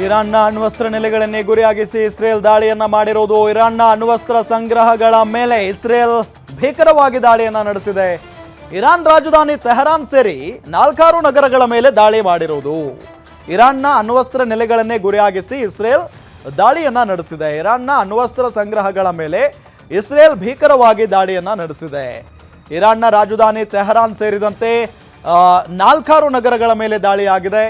ಇರಾನ್ನ ಅಣ್ವಸ್ತ್ರ ನೆಲೆಗಳನ್ನೇ ಗುರಿಯಾಗಿಸಿ ಇಸ್ರೇಲ್ ದಾಳಿಯನ್ನ ಮಾಡಿರುವುದು. ಇರಾನ್ನ ಅಣ್ವಸ್ತ್ರ ಸಂಗ್ರಹಗಳ ಮೇಲೆ ಇಸ್ರೇಲ್ ಭೀಕರವಾಗಿ ದಾಳಿಯನ್ನ ನಡೆಸಿದೆ. ಇರಾನ್ ರಾಜಧಾನಿ ತೆಹರಾನ್ ಸೇರಿ 4 ನಗರಗಳ ಮೇಲೆ ದಾಳಿ ಮಾಡಿರುವುದು. ಇರಾನ್ನ ಅಣ್ವಸ್ತ್ರ ನೆಲೆಗಳನ್ನೇ ಗುರಿಯಾಗಿಸಿ ಇಸ್ರೇಲ್ ದಾಳಿಯನ್ನ ನಡೆಸಿದೆ. ಇರಾನ್ನ ಅಣ್ವಸ್ತ್ರ ಸಂಗ್ರಹಗಳ ಮೇಲೆ ಇಸ್ರೇಲ್ ಭೀಕರವಾಗಿ ದಾಳಿಯನ್ನ ನಡೆಸಿದೆ. ಇರಾನ್ನ ರಾಜಧಾನಿ ತೆಹರಾನ್ ಸೇರಿದಂತೆ 4 ನಗರಗಳ ಮೇಲೆ ದಾಳಿಯಾಗಿದೆ.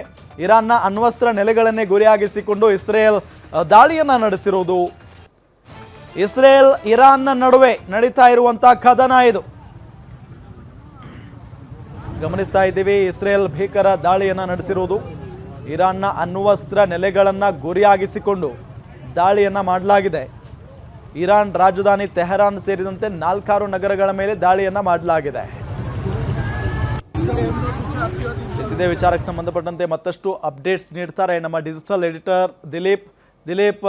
ಇರಾನ್ನ ಅಣ್ವಸ್ತ್ರ ನೆಲೆಗಳನ್ನೇ ಗುರಿಯಾಗಿಸಿಕೊಂಡು ಇಸ್ರೇಲ್ ದಾಳಿಯನ್ನ ನಡೆಸಿರುವುದು. ಇಸ್ರೇಲ್ ಇರಾನ್ನ ನಡುವೆ ನಡೀತಾ ಇರುವಂತಹ ಕದನ ಇದು ಗಮನಿಸ್ತಾ ಇದ್ದೀವಿ. ಇಸ್ರೇಲ್ ಭೀಕರ ದಾಳಿಯನ್ನ ನಡೆಸಿರುವುದು. ಇರಾನ್ನ ಅಣ್ವಸ್ತ್ರ ನೆಲೆಗಳನ್ನ ಗುರಿಯಾಗಿಸಿಕೊಂಡು ದಾಳಿಯನ್ನ ಮಾಡಲಾಗಿದೆ. ಇರಾನ್ ರಾಜಧಾನಿ ತೆಹರಾನ್ ಸೇರಿದಂತೆ 4 ನಗರಗಳ ಮೇಲೆ ದಾಳಿಯನ್ನ ಮಾಡಲಾಗಿದೆ. ಇದೇ ವಿಚಾರಕ್ಕೆ ಸಂಬಂಧಪಟ್ಟಂತೆ ಮತ್ತಷ್ಟು ಅಪ್ಡೇಟ್ಸ್ ನೀಡ್ತಾರೆ ನಮ್ಮ ಡಿಜಿಟಲ್ ಎಡಿಟರ್ ದಿಲೀಪ್.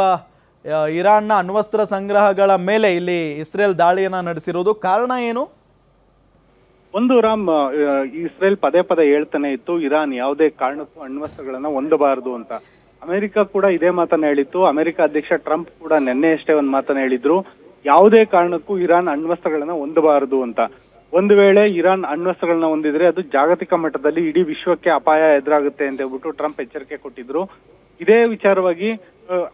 ಇರಾನ್ನ ಅಣ್ವಸ್ತ್ರ ಸಂಗ್ರಹಗಳ ಮೇಲೆ ಇಲ್ಲಿ ಇಸ್ರೇಲ್ ದಾಳಿಯನ್ನ ನಡೆಸಿರುವುದು ಕಾರಣ ಏನು? ರಾಮ್, ಇಸ್ರೇಲ್ ಪದೇ ಹೇಳ್ತಾನೆ ಇತ್ತು ಇರಾನ್ ಯಾವುದೇ ಕಾರಣಕ್ಕೂ ಅಣ್ವಸ್ತ್ರಗಳನ್ನ ಹೊಂದಬಾರದು ಅಂತ. ಅಮೆರಿಕ ಕೂಡ ಇದೇ ಮಾತನ್ನ ಹೇಳಿತ್ತು. ಅಮೆರಿಕ ಅಧ್ಯಕ್ಷ ಟ್ರಂಪ್ ಕೂಡ ನಿನ್ನೆಯಷ್ಟೇ ಒಂದು ಮಾತನ್ನ ಹೇಳಿದ್ರು, ಯಾವುದೇ ಕಾರಣಕ್ಕೂ ಇರಾನ್ ಅಣ್ವಸ್ತ್ರಗಳನ್ನ ಹೊಂದಬಾರದು ಅಂತ. ಒಂದು ವೇಳೆ ಇರಾನ್ ಅಣ್ವಸ್ತ್ರಗಳನ್ನ ಹೊಂದಿದ್ರೆ ಅದು ಜಾಗತಿಕ ಮಟ್ಟದಲ್ಲಿ ಇಡೀ ವಿಶ್ವಕ್ಕೆ ಅಪಾಯ ಎದುರಾಗುತ್ತೆ ಅಂತ ಹೇಳ್ಬಿಟ್ಟು ಟ್ರಂಪ್ ಎಚ್ಚರಿಕೆ ಕೊಟ್ಟಿದ್ರು. ಇದೇ ವಿಚಾರವಾಗಿ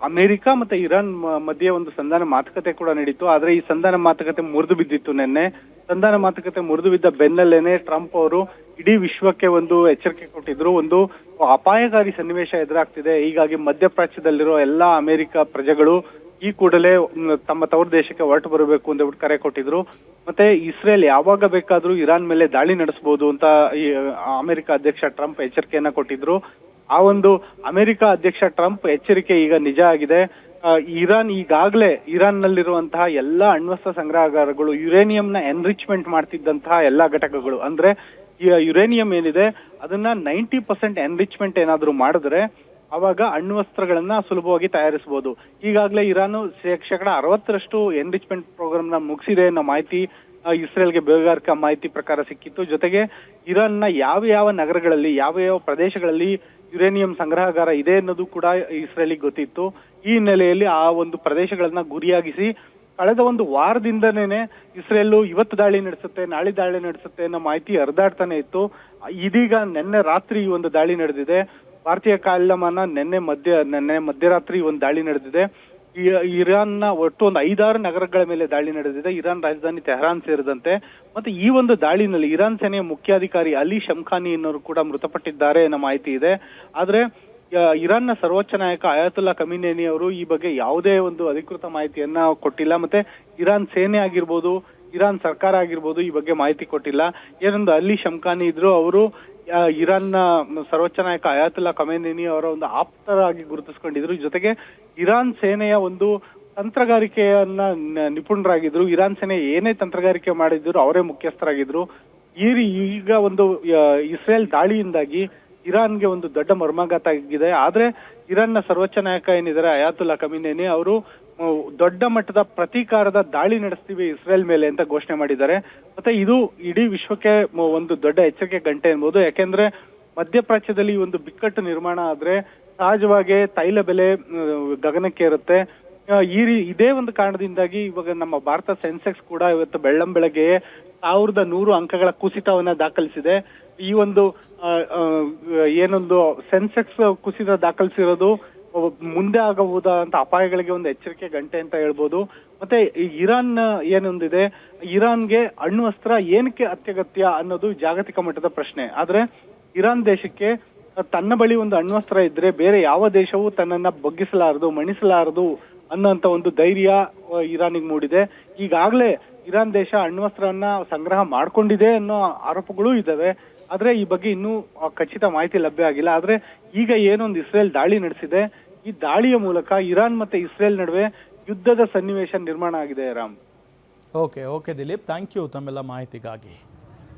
ಅಮೆರಿಕ ಮತ್ತೆ ಇರಾನ್ ಮಧ್ಯೆ ಒಂದು ಸಂಧಾನ ಮಾತುಕತೆ ಕೂಡ ನಡೀತು. ಆದ್ರೆ ಈ ಸಂಧಾನ ಮಾತುಕತೆ ಮುರಿದು ಬಿದ್ದಿತ್ತು ನಿನ್ನೆ. ಸಂಧಾನ ಮಾತುಕತೆ ಮುರಿದು ಬಿದ್ದ ಬೆನ್ನಲ್ಲೇನೆ ಟ್ರಂಪ್ ಅವರು ಇಡೀ ವಿಶ್ವಕ್ಕೆ ಒಂದು ಎಚ್ಚರಿಕೆ ಕೊಟ್ಟಿದ್ರು. ಒಂದು ಅಪಾಯಕಾರಿ ಸನ್ನಿವೇಶ ಎದುರಾಗ್ತಿದೆ, ಹೀಗಾಗಿ ಮಧ್ಯಪ್ರಾಚ್ಯದಲ್ಲಿರೋ ಎಲ್ಲಾ ಅಮೆರಿಕ ಪ್ರಜೆಗಳು ಈ ಕೂಡಲೇ ತಮ್ಮ ತವರು ದೇಶಕ್ಕೆ ಹೊರಟು ಬರಬೇಕು ಅಂತ ಹೇಳ್ಬಿಟ್ಟು ಕರೆ ಕೊಟ್ಟಿದ್ರು. ಮತ್ತೆ ಇಸ್ರೇಲ್ ಯಾವಾಗ ಬೇಕಾದ್ರೂ ಇರಾನ್ ಮೇಲೆ ದಾಳಿ ನಡೆಸಬಹುದು ಅಂತ ಈ ಅಮೆರಿಕ ಅಧ್ಯಕ್ಷ ಟ್ರಂಪ್ ಎಚ್ಚರಿಕೆಯನ್ನ ಕೊಟ್ಟಿದ್ರು. ಆ ಒಂದು ಅಮೆರಿಕ ಅಧ್ಯಕ್ಷ ಟ್ರಂಪ್ ಎಚ್ಚರಿಕೆ ಈಗ ನಿಜ ಆಗಿದೆ. ಇರಾನ್ ಈಗಾಗಲೇ ಇರಾನ್ ನಲ್ಲಿರುವಂತಹ ಎಲ್ಲಾ ಅಣ್ವಸ್ತ್ರ ಸಂಗ್ರಹಗಾರಗಳು, ಯುರೇನಿಯಂನ ಎನ್ರಿಚ್ಮೆಂಟ್ ಮಾಡ್ತಿದ್ದಂತಹ ಎಲ್ಲಾ ಘಟಕಗಳು, ಅಂದ್ರೆ ಈ ಯುರೇನಿಯಂ ಏನಿದೆ ಅದನ್ನ 90% ಎನ್ರಿಚ್ಮೆಂಟ್ ಏನಾದ್ರು ಮಾಡಿದ್ರೆ ಅವಾಗ ಅಣ್ವಸ್ತ್ರಗಳನ್ನ ಸುಲಭವಾಗಿ ತಯಾರಿಸಬಹುದು. ಈಗಾಗಲೇ ಇರಾನ್ 60% ಎನ್ರಿಚ್ಮೆಂಟ್ ಪ್ರೋಗ್ರಾಮ್ ನ ಮುಗಿಸಿದೆ ಅನ್ನೋ ಮಾಹಿತಿ ಇಸ್ರೇಲ್ಗೆ ಬೇಗಾರಿಕಾ ಮಾಹಿತಿ ಪ್ರಕಾರ ಸಿಕ್ಕಿತ್ತು. ಜೊತೆಗೆ ಇರಾನ್ನ ಯಾವ ನಗರಗಳಲ್ಲಿ ಯಾವ ಪ್ರದೇಶಗಳಲ್ಲಿ ಯುರೇನಿಯಂ ಸಂಗ್ರಹಗಾರ ಇದೆ ಅನ್ನೋದು ಕೂಡ ಇಸ್ರೇಲಿಗೆ ಗೊತ್ತಿತ್ತು. ಈ ಹಿನ್ನೆಲೆಯಲ್ಲಿ ಆ ಒಂದು ಪ್ರದೇಶಗಳನ್ನ ಗುರಿಯಾಗಿಸಿ ಕಳೆದ ಒಂದು ವಾರದಿಂದನೇ ಇಸ್ರೇಲ್ ಇವತ್ತು ದಾಳಿ ನಡೆಸುತ್ತೆ, ನಾಳೆ ದಾಳಿ ನಡೆಸುತ್ತೆ ಅನ್ನೋ ಮಾಹಿತಿ ಹರಿದಾಡ್ತಾನೆ ಇತ್ತು. ಇದೀಗ ನಿನ್ನೆ ರಾತ್ರಿ ಒಂದು ದಾಳಿ ನಡೆದಿದೆ. ಭಾರತೀಯ ಕಾಲಮಾನ ನಿನ್ನೆ ಮಧ್ಯರಾತ್ರಿ ಒಂದು ದಾಳಿ ನಡೆದಿದೆ. ಇರಾನ್ನ ಒಟ್ಟು ಒಂದು 5-6 ನಗರಗಳ ಮೇಲೆ ದಾಳಿ ನಡೆದಿದೆ, ಇರಾನ್ ರಾಜಧಾನಿ ತೆಹರಾನ್ ಸೇರಿದಂತೆ. ಮತ್ತೆ ಈ ಒಂದು ದಾಳಿನಲ್ಲಿ ಇರಾನ್ ಸೇನೆಯ ಮುಖ್ಯಾಧಿಕಾರಿ ಅಲಿ ಶಮ್ಖಾನಿ ಅನ್ನೋರು ಕೂಡ ಮೃತಪಟ್ಟಿದ್ದಾರೆ ಅನ್ನೋ ಮಾಹಿತಿ ಇದೆ. ಆದ್ರೆ ಇರಾನ್ನ ಸರ್ವೋಚ್ಚ ನಾಯಕ ಅಯಾತುಲ್ಲಾ ಖಮೀನೇನಿ ಅವರು ಈ ಬಗ್ಗೆ ಯಾವುದೇ ಒಂದು ಅಧಿಕೃತ ಮಾಹಿತಿಯನ್ನ ಕೊಟ್ಟಿಲ್ಲ. ಮತ್ತೆ ಇರಾನ್ ಸೇನೆ ಆಗಿರ್ಬೋದು, ಇರಾನ್ ಸರ್ಕಾರ ಆಗಿರ್ಬೋದು ಈ ಬಗ್ಗೆ ಮಾಹಿತಿ ಕೊಟ್ಟಿಲ್ಲ. ಏನೊಂದು ಅಲಿ ಶಮ್ಖಾನಿ ಇದ್ರು, ಅವರು ಇರಾನ್ನ ಸರ್ವೋಚ್ಚ ನಾಯಕ ಅಯಾತುಲ್ಲಾ ಖಮೀನೇನಿ ಅವರ ಒಂದು ಆಪ್ತರಾಗಿ ಗುರುತಿಸ್ಕೊಂಡಿದ್ರು. ಜೊತೆಗೆ ಇರಾನ್ ಸೇನೆಯ ಒಂದು ತಂತ್ರಗಾರಿಕೆಯನ್ನ ನಿಪುಣರಾಗಿದ್ರು. ಇರಾನ್ ಸೇನೆ ಏನೇ ತಂತ್ರಗಾರಿಕೆ ಮಾಡಿದ್ರು ಅವರೇ ಮುಖ್ಯಸ್ಥರಾಗಿದ್ರು. ಈಗ ಒಂದು ಇಸ್ರೇಲ್ ದಾಳಿಯಿಂದಾಗಿ ಇರಾನ್ಗೆ ಒಂದು ದೊಡ್ಡ ಮರ್ಮಾಘಾತ ಆಗಿದೆ. ಆದ್ರೆ ಇರಾನ್ನ ಸರ್ವೋಚ್ಚ ನಾಯಕ ಏನಿದ್ದಾರೆ ಅಯಾತುಲ್ಲಾ ಖಮೀನೇನಿ ಅವರು ದೊಡ್ಡ ಮಟ್ಟದ ಪ್ರತೀಕಾರದ ದಾಳಿ ನಡೆಸ್ತೀವಿ ಇಸ್ರೇಲ್ ಮೇಲೆ ಅಂತ ಘೋಷಣೆ ಮಾಡಿದ್ದಾರೆ. ಮತ್ತೆ ಇದು ಇಡೀ ವಿಶ್ವಕ್ಕೆ ಒಂದು ದೊಡ್ಡ ಎಚ್ಚರಿಕೆ ಗಂಟೆ ಎನ್ಬಹುದು. ಯಾಕೆಂದ್ರೆ ಮಧ್ಯಪ್ರಾಚ್ಯದಲ್ಲಿ ಒಂದು ಬಿಕ್ಕಟ್ಟು ನಿರ್ಮಾಣ ಆದ್ರೆ ಸಹಜವಾಗಿ ತೈಲ ಬೆಲೆ ಗಗನಕ್ಕೆ ಇರುತ್ತೆ. ಇದೇ ಒಂದು ಕಾರಣದಿಂದಾಗಿ ಇವಾಗ ನಮ್ಮ ಭಾರತ ಸೆನ್ಸೆಕ್ಸ್ ಕೂಡ ಇವತ್ತು ಬೆಳ್ಳಂಬೆಳಗ್ಗೆ 1100 ಅಂಕಗಳ ಕುಸಿತವನ್ನ ದಾಖಲಿಸಿದೆ. ಈ ಒಂದು ಏನೊಂದು ಸೆನ್ಸೆಕ್ಸ್ ಕುಸಿತ ದಾಖಲಿಸಿರೋದು ಮುಂದೆ ಆಗಬಹುದಾದಂತ ಅಪಾಯಗಳಿಗೆ ಒಂದು ಎಚ್ಚರಿಕೆ ಗಂಟೆ ಅಂತ ಹೇಳ್ಬೋದು. ಮತ್ತೆ ಇರಾನ್ ಏನೊಂದಿದೆ, ಇರಾನ್ಗೆ ಅಣ್ವಸ್ತ್ರ ಏನಕ್ಕೆ ಅತ್ಯಗತ್ಯ ಅನ್ನೋದು ಜಾಗತಿಕ ಮಟ್ಟದ ಪ್ರಶ್ನೆ. ಆದ್ರೆ ಇರಾನ್ ದೇಶಕ್ಕೆ ತನ್ನ ಬಳಿ ಒಂದು ಅಣ್ವಸ್ತ್ರ ಇದ್ರೆ ಬೇರೆ ಯಾವ ದೇಶವೂ ತನ್ನನ್ನ ಬಗ್ಗಿಸಲಾರದು, ಮಣಿಸಲಾರದು ಅನ್ನೋಂತ ಒಂದು ಧೈರ್ಯ ಇರಾನಿಗೆ ಮೂಡಿದೆ. ಈಗಾಗಲೇ ಇರಾನ್ ದೇಶ ಅಣ್ವಸ್ತ್ರವನ್ನ ಸಂಗ್ರಹ ಮಾಡ್ಕೊಂಡಿದೆ ಅನ್ನೋ ಆರೋಪಗಳೂ ಇದಾವೆ. ಆದ್ರೆ ಈ ಬಗ್ಗೆ ಇನ್ನೂ ಖಚಿತ ಮಾಹಿತಿ ಲಭ್ಯ ಆಗಿಲ್ಲ. ಆದ್ರೆ ಈಗ ಏನೊಂದು ಇಸ್ರೇಲ್ ದಾಳಿ ನಡೆಸಿದೆ, ಈ ದಾಳಿಯ ಮೂಲಕ ಇರಾನ್ ಮತ್ತೆ ಇಸ್ರೇಲ್ ನಡುವೆ ಯುದ್ಧದ ಸನ್ನಿವೇಶ ನಿರ್ಮಾಣ ಆಗಿದೆ. Ram, okay Dilip, thank you ತಮ್ಮೆಲ್ಲ ಮಾಹಿತಿಗಾಗಿ.